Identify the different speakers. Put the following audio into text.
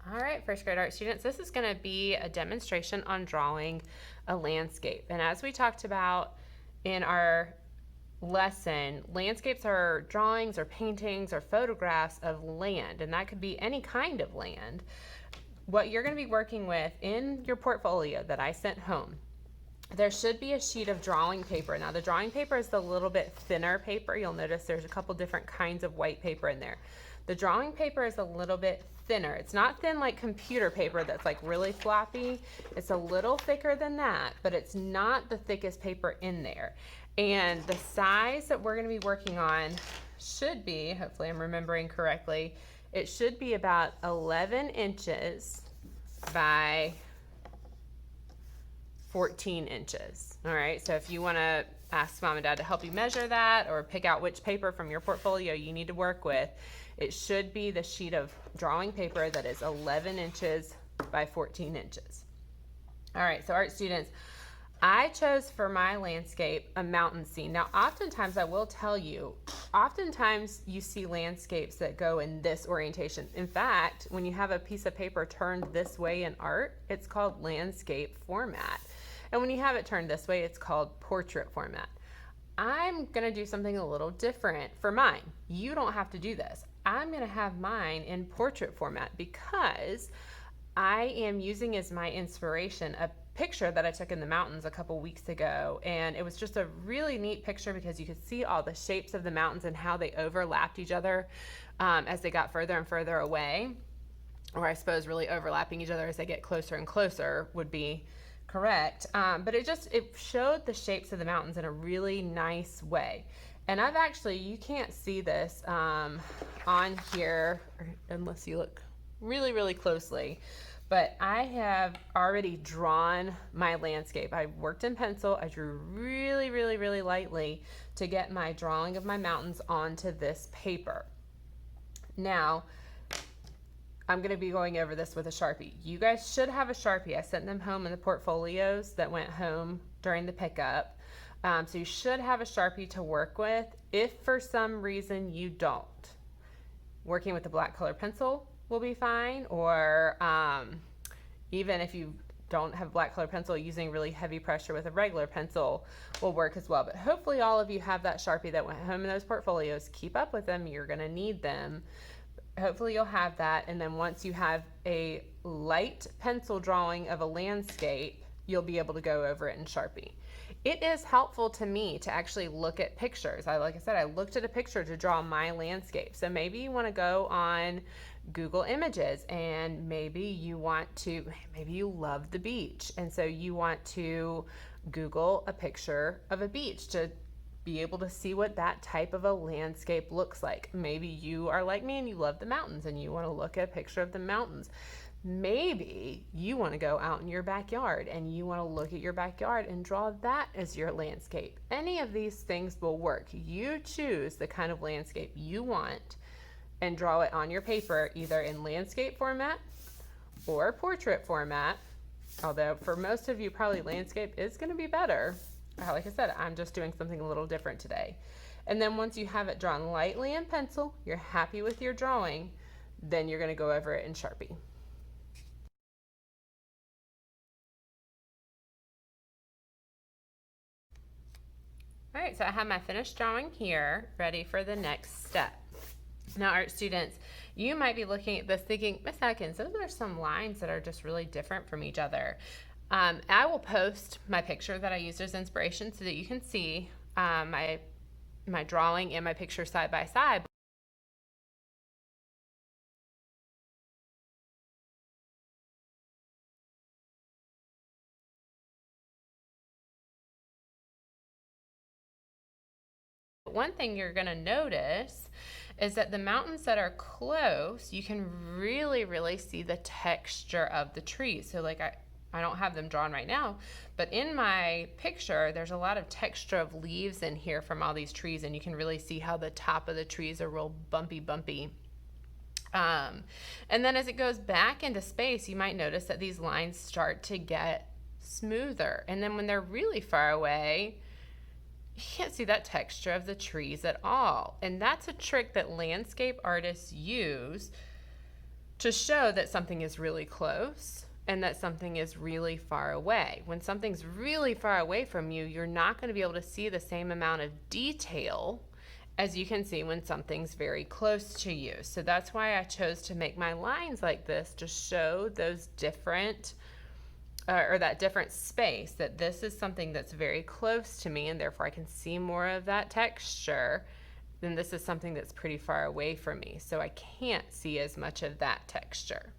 Speaker 1: All right, first grade art students, this is going to be a demonstration on drawing a landscape. And as we talked about in our lesson, landscapes are drawings or paintings or photographs of land, and that could be any kind of land. What you're going to be working with in your portfolio that I sent home, there should be a sheet of drawing paper. Now the drawing paper is the little bit thinner paper. You'll notice there's a couple different kinds of white paper in there. The drawing paper is a little bit thinner. It's not thin like computer paper that's like really floppy. It's a little thicker than that, but it's not the thickest paper in there. And the size that we're going to be working on should be, hopefully I'm remembering correctly, it should be about 11 inches by 14 inches. All right, so if you want to ask mom and dad to help you measure that or pick out which paper from your portfolio you need to work with, it should be the sheet of drawing paper that is 11 inches by 14 inches. All right, so art students, I chose for my landscape a mountain scene. Now, oftentimes I will tell you, oftentimes you see landscapes that go in this orientation. In fact, when you have a piece of paper turned this way in art, it's called landscape format. And when you have it turned this way, it's called portrait format. I'm gonna do something a little different for mine. You don't have to do this. I'm gonna have mine in portrait format because I am using as my inspiration a picture that I took in the mountains a couple weeks ago, and it was just a really neat picture because you could see all the shapes of the mountains and how they overlapped each other as they got further and further away, or I suppose really overlapping each other as they get closer and closer would be correct. But it showed the shapes of the mountains in a really nice way. And I've actually, you can't see this on here unless you look really, really closely, but I have already drawn my landscape. I worked in pencil. I drew really, really, really lightly to get my drawing of my mountains onto this paper. Now, I'm going to be going over this with a Sharpie. You guys should have a Sharpie. I sent them home in the portfolios that went home during the pickup. So you should have a Sharpie to work with. If for some reason you don't, working with a black color pencil will be fine, or even if you don't have black color pencil, using really heavy pressure with a regular pencil will work as well. But hopefully all of you have that Sharpie that went home in those portfolios. Keep up with them. You're going to need them. Hopefully you'll have that, and then once you have a light pencil drawing of a landscape, you'll be able to go over it in Sharpie. It is helpful to me to actually look at pictures. Like I said, I looked at a picture to draw my landscape. So maybe you want to go on Google Images, and maybe you love the beach, and so you want to Google a picture of a beach to be able to see what that type of a landscape looks like. Maybe you are like me and you love the mountains and you want to look at a picture of the mountains. Maybe you want to go out in your backyard and you want to look at your backyard and draw that as your landscape. Any of these things will work. You choose the kind of landscape you want and draw it on your paper, either in landscape format or portrait format. Although for most of you, probably landscape is going to be better. Like I said, I'm just doing something a little different today. And then once you have it drawn lightly in pencil, you're happy with your drawing, then you're going to go over it in Sharpie. All right, so I have my finished drawing here, ready for the next step. Now, art students, you might be looking at this thinking, Miss Atkins, those are some lines that are just really different from each other. I will post my picture that I used as inspiration so that you can see my drawing and my picture side by side. One thing you're going to notice is that the mountains that are close, you can really, really see the texture of the trees. So like I don't have them drawn right now, but in my picture, there's a lot of texture of leaves in here from all these trees, and you can really see how the top of the trees are real bumpy. And then as it goes back into space, you might notice that these lines start to get smoother. And then when they're really far away, you can't see that texture of the trees at all. And that's a trick that landscape artists use to show that something is really close and that something is really far away. When something's really far away from you, you're not going to be able to see the same amount of detail as you can see when something's very close to you. So that's why I chose to make my lines like this, to show those different or that different space, that this is something that's very close to me and therefore I can see more of that texture. Then this is something that's pretty far away from me, so I can't see as much of that texture.